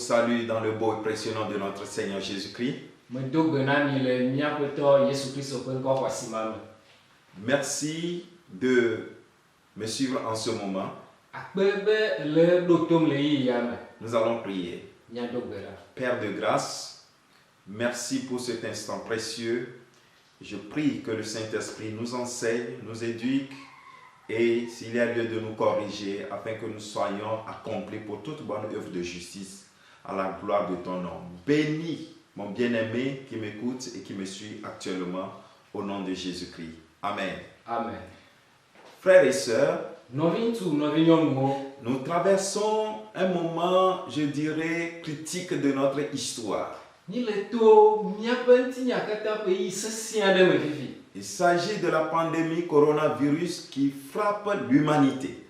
salue dans le beau et précieux nom de notre Seigneur Jésus-Christ. Merci de me suivre en ce moment. Nous allons prier. Père de grâce, merci pour cet instant précieux. Je prie que le Saint-Esprit nous enseigne, nous éduque et s'il y a lieu de nous corriger afin que nous soyons accomplis pour toute bonne œuvre de justice à la gloire de ton nom. Bénis mon bien-aimé qui m'écoute et qui me suit actuellement au nom de Jésus-Christ. Amen. Amen. Frères et sœurs, nous traversons un moment, je dirais, critique de notre histoire. Il s'agit de la pandémie coronavirus qui frappe l'humanité.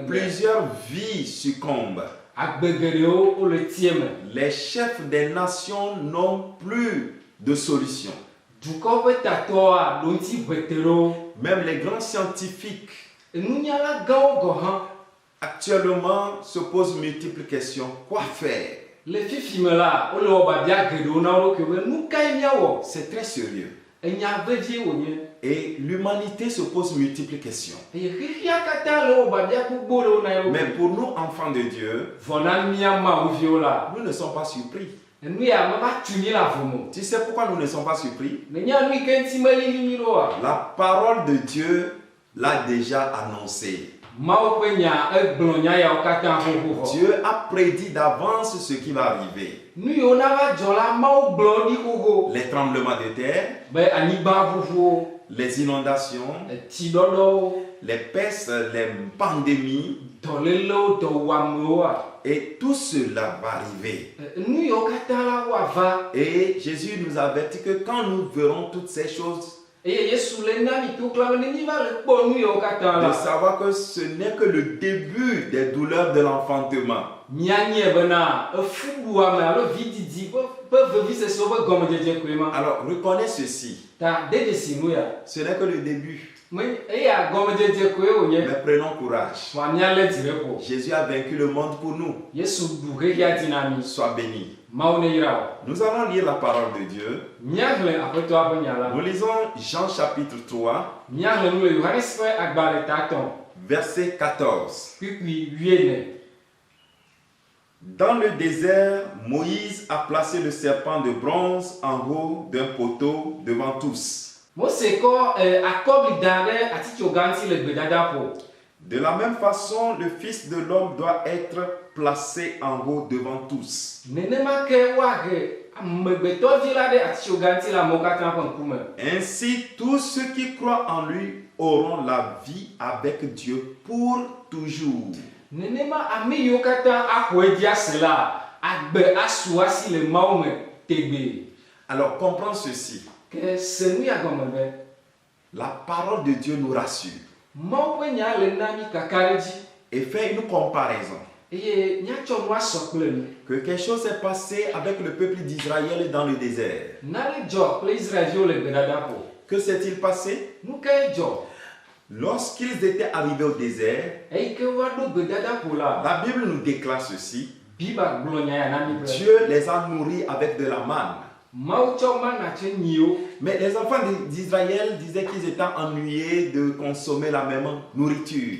Plusieurs vies succombent. Les chefs des nations n'ont plus de solution. Même les grands scientifiques actuellement se posent multiples questions. Quoi faire? C'est très sérieux. Et l'humanité se pose multiples questions. Mais pour nous, enfants de Dieu, nous ne sommes pas surpris. Tu sais pourquoi nous ne sommes pas surpris? La parole de Dieu l'a déjà annoncé. Dieu a prédit d'avance ce qui va arriver. Les tremblements de terre, les inondations, les pestes, les pandémies, et tout cela va arriver. Et Jésus nous avertit que quand nous verrons toutes ces choses, de savoir que ce n'est que le début des douleurs de l'enfantement. Alors reconnais ceci. Ce n'est que le début. Mais prenons courage. Jésus a vaincu le monde pour nous. Sois béni. Nous allons lire la parole de Dieu. Nous lisons Jean chapitre 3, verset 14. Dans le désert, Moïse a placé le serpent de bronze en haut d'un poteau devant tous. De la même façon, le Fils de l'homme doit être placé en haut devant tous. Ainsi, tous ceux qui croient en lui auront la vie avec Dieu pour toujours. Alors, comprends ceci. La parole de Dieu nous rassure. Et fait une comparaison. Que quelque chose s'est passé avec le peuple d'Israël dans le désert. Que s'est-il passé? Lorsqu'ils étaient arrivés au désert, la Bible nous déclare ceci. Dieu les a nourris avec de la manne. Mais les enfants d'Israël disaient qu'ils étaient ennuyés de consommer la même nourriture.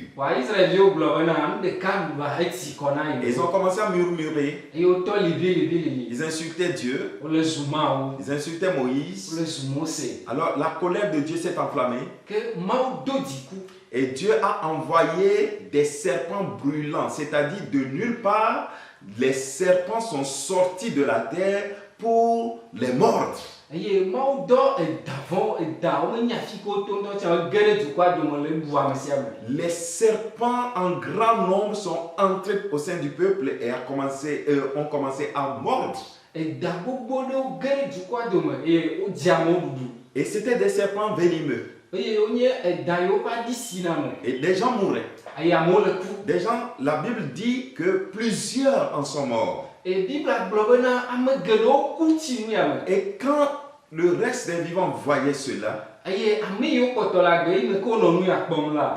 Ils ont commencé à murmurer. Ils insultaient Dieu. Ils insultaient Moïse. Alors la colère de Dieu s'est enflammée. Et Dieu a envoyé des serpents brûlants, c'est-à-dire de nulle part, les serpents sont sortis de la terre pour les mordre. Les serpents en grand nombre sont entrés au sein du peuple et ont commencé à mordre. Et c'était des serpents venimeux. Et des gens mouraient. Des gens, la Bible dit que plusieurs en sont morts. Et quand le reste des vivants voyait cela,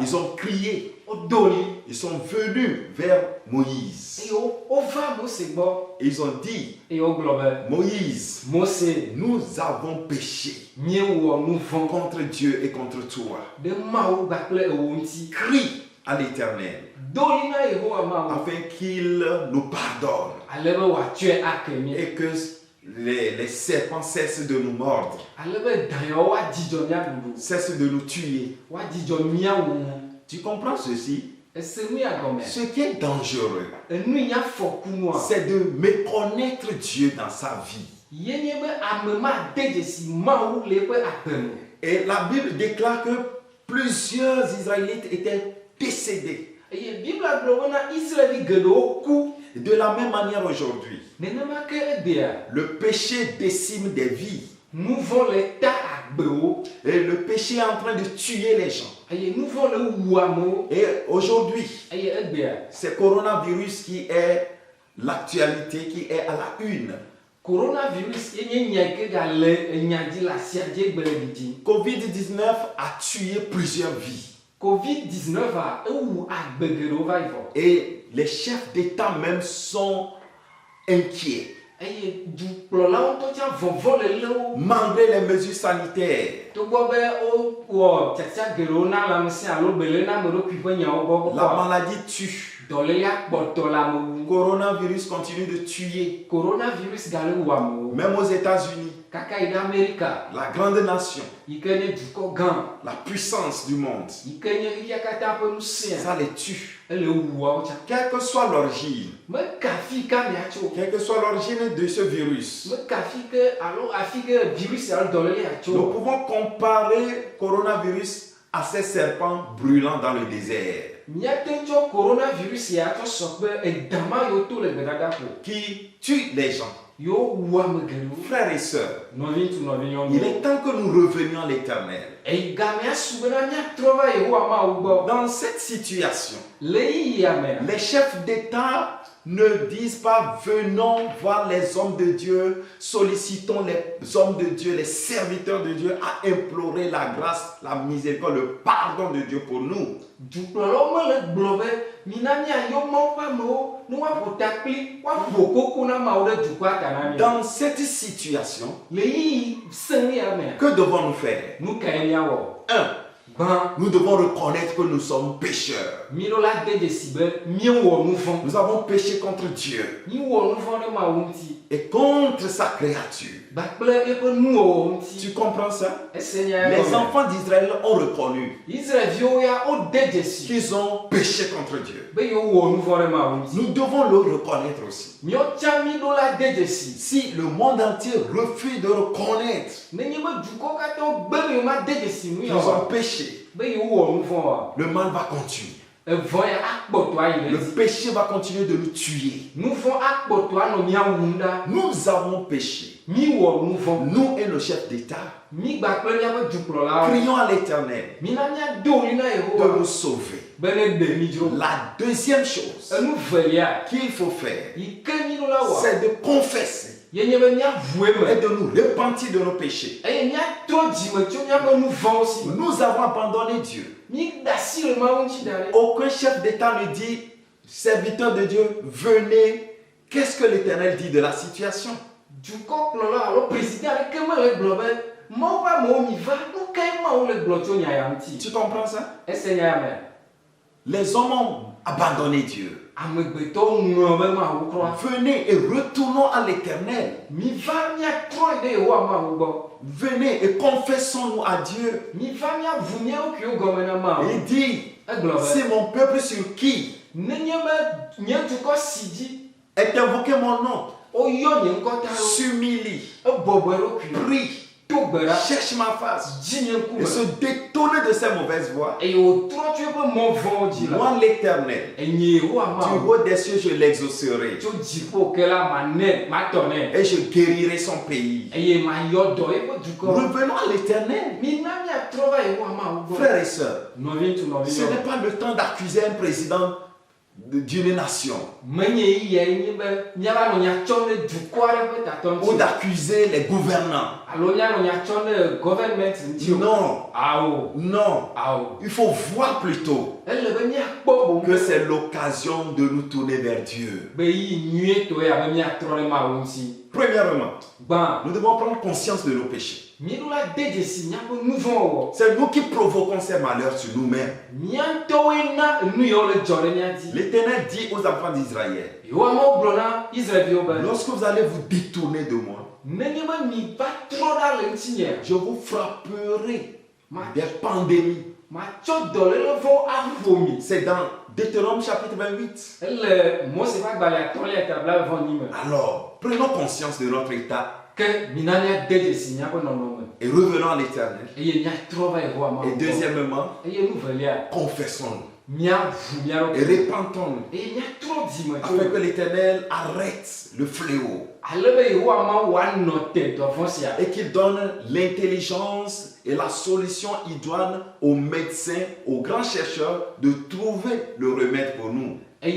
Ils ont crié. Ils sont venus vers Moïse. Ils ont dit, Moïse, nous avons péché contre Dieu et contre toi. Crie à l'Éternel afin qu'il nous pardonne et que les serpents cessent de nous mordre, cessent de nous tuer. Tu comprends ceci? Ce qui est dangereux, c'est de méconnaître Dieu dans sa vie. Et la Bible déclare que plusieurs Israélites étaient décédés. De la même manière aujourd'hui, le péché décime des vies. Et le péché est en train de tuer les gens. Et aujourd'hui, c'est coronavirus qui est l'actualité, qui est à la une. Covid-19 a tué plusieurs vies. Et les chefs d'État même sont inquiets. Malgré les mesures sanitaires, la maladie tue. Coronavirus continue de tuer. Même aux États-Unis, la grande nation, la puissance du monde, ça les tue. Quelle que soit l'origine, quelle que soit l'origine de ce virus, nous pouvons comparer coronavirus à ces serpents brûlants dans le désert qui tuent les gens. Frères et sœurs, il est temps que nous revenions à l'Éternel. Dans cette situation, les chefs d'État ne disent pas venons voir les hommes de Dieu, sollicitons les hommes de Dieu, les serviteurs de Dieu à implorer la grâce, la miséricorde, le pardon de Dieu pour nous. Dans cette situation, que devons-nous faire? 1. Nous devons reconnaître que nous sommes pécheurs. Nous avons péché contre Dieu et contre sa créature. Tu comprends ça? Les enfants d'Israël ont reconnu qu'ils ont péché contre Dieu. Nous devons le reconnaître aussi. Si le monde entier refuse de reconnaître qu'ils ont péché, le mal va continuer. Le péché va continuer de nous tuer. Nous avons péché. Nous et le chef d'État. Prions à l'Éternel de nous sauver. La deuxième chose qu'il faut faire, c'est de confesser et de nous repentir de nos péchés. Nous avons abandonné Dieu. Aucun chef d'État ne dit, serviteur de Dieu, venez. Qu'est-ce que l'Éternel dit de la situation? Tu comprends ça? Les hommes ont abandonné Dieu. Venez et retournons à l'Éternel. Venez et confessons-nous à Dieu. Il dit, c'est mon peuple sur qui est invoqué mon nom. S'humilie, prie, cherche ma face et se détourne de ses mauvaises voies. Moi l'Éternel, du haut des cieux je l'exaucerai et je guérirai son pays. Revenons à l'Éternel. Frères et sœurs, ce n'est pas le temps d'accuser un président d'une nation ou d'accuser les gouvernants. Non, non, il faut voir plutôt que c'est l'occasion de nous tourner vers Dieu. Premièrement, nous devons prendre conscience de nos péchés. C'est nous qui provoquons ces malheurs sur nous-mêmes. L'Éternel dit aux enfants d'Israël, lorsque vous allez vous détourner de moi, je vous frapperai des pandémies. C'est dans Deutéronome chapitre 28. Alors, prenons conscience de notre état et revenons à l'Éternel. Et deuxièmement, confessons-nous et répentons-nous afin que l'Éternel arrête le fléau et qu'il donne l'intelligence et la solution idoine aux médecins, aux grands chercheurs de trouver le remède pour nous. Le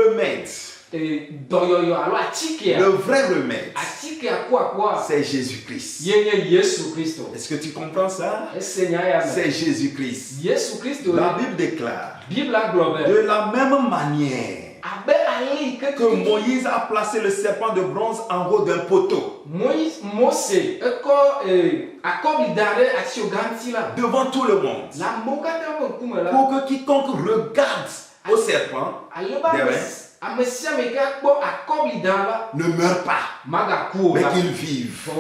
remède, le vrai remède, c'est Jésus-Christ. Est-ce que tu comprends ça? C'est Jésus-Christ. La Bible déclare de la même manière que Moïse a placé le serpent de bronze en haut d'un poteau devant tout le monde pour que quiconque regarde au serpent ne meurt pas, mais qu'il vive.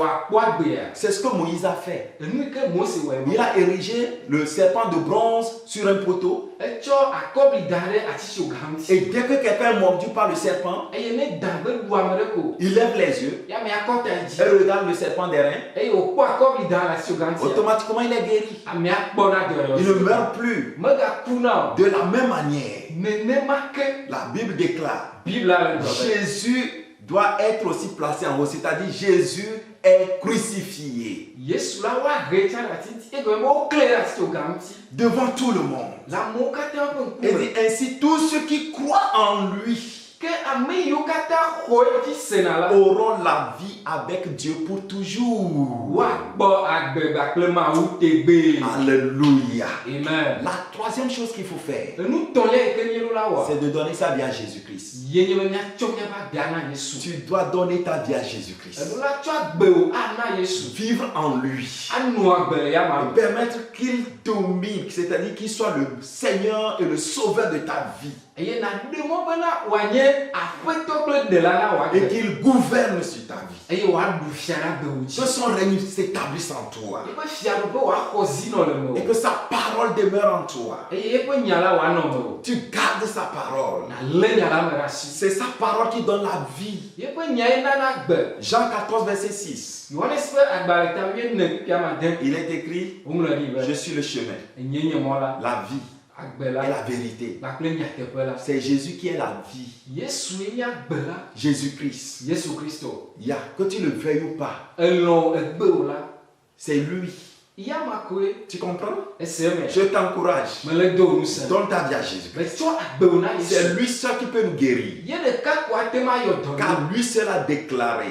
C'est ce que Moïse a fait. Il a érigé le serpent de bronze sur un poteau. Et dès que quelqu'un est mordu par le serpent, il lève les yeux et regarde le serpent d'airain. Automatiquement, il est guéri. Il ne meurt plus. De la même manière, la Bible déclare Jésus doit être aussi placé en haut, c'est-à-dire Jésus est crucifié devant tout le monde. Et dit ainsi, tous ceux qui croient en lui auront la vie avec Dieu pour toujours. Alléluia. Amen. La troisième chose qu'il faut faire, c'est de donner sa vie à Jésus-Christ. Tu dois donner ta vie à Jésus-Christ. Vivre en lui. Et permettre qu'il domine, c'est-à-dire qu'il soit le Seigneur et le Sauveur de ta vie. Et qu'il gouverne sur ta vie. Que son règne s'établisse en toi. Et que sa parole demeure en toi. Tu gardes sa parole. C'est sa parole qui donne la vie. Jean 14, verset 6. Il est écrit, je suis le chemin, la vie et la vérité. C'est Jésus qui est la vie. Jésus-Christ. Que tu le veuilles ou pas, c'est lui. Tu comprends? Je t'encourage. Donne ta vie à Jésus-Christ. C'est lui seul qui peut nous guérir. Car lui seul a déclaré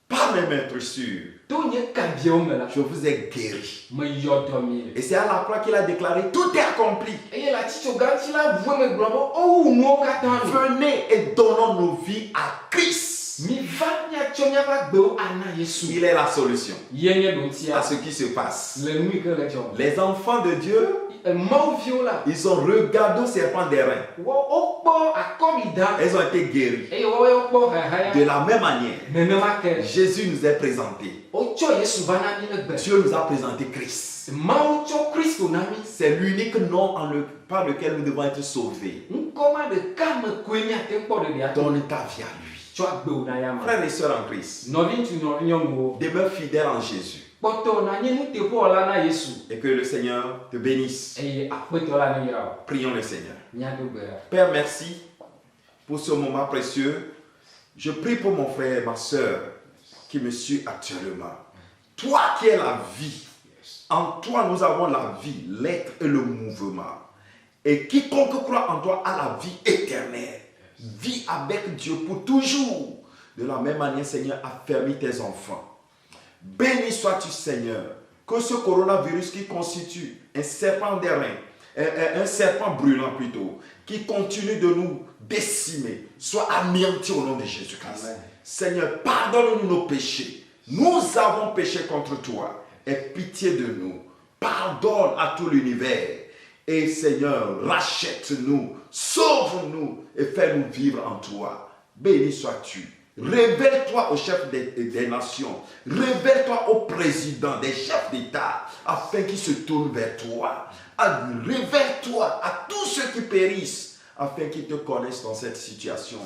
par mes maîtres sûrs, je vous ai guéri. Et c'est à la croix qu'il a déclaré, tout est accompli. Venez et donnons nos vies à Christ. Il est la solution à ce qui se passe. Les enfants de Dieu, ils ont regardé au serpent d'airain. Ils ont été guéris. De la même manière, Jésus nous est présenté. Dieu nous a présenté Christ. C'est l'unique nom par lequel nous devons être sauvés. Donne ta vie à lui. Frères et sœurs en Christ, demeure fidèle en Jésus. Et que le Seigneur te bénisse. Prions le Seigneur. Père, merci pour ce moment précieux. Je prie pour mon frère et ma sœur qui me suit actuellement. Toi qui es la vie, en toi nous avons la vie, l'être et le mouvement. Et quiconque croit en toi a la vie éternelle. Vis avec Dieu pour toujours. De la même manière, Seigneur, affermis tes enfants. Béni sois-tu, Seigneur, que ce coronavirus qui constitue un serpent d'airain, un serpent brûlant plutôt, qui continue de nous décimer, soit anéanti au nom de Jésus-Christ. Seigneur, pardonne-nous nos péchés. Nous avons péché contre toi. Aie pitié de nous. Pardonne à tout l'univers. Et Seigneur, rachète-nous, sauve-nous et fais-nous vivre en toi. Béni sois-tu. Révèle-toi aux chefs des nations. Révèle-toi aux présidents, des chefs d'État, afin qu'ils se tournent vers toi. Révèle-toi à tous ceux qui périssent, afin qu'ils te connaissent dans cette situation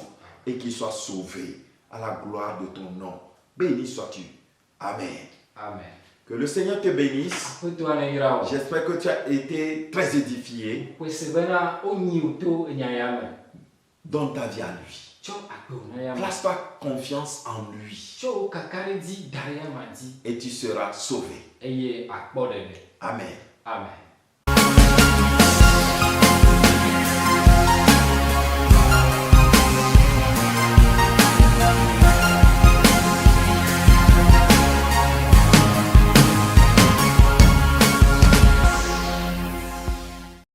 et qu'ils soient sauvés à la gloire de ton nom. Béni sois-tu. Amen. Amen. Que le Seigneur te bénisse. J'espère que tu as été très édifié. Donne ta vie à lui. Place ta confiance en lui. Et tu seras sauvé. Amen. Amen.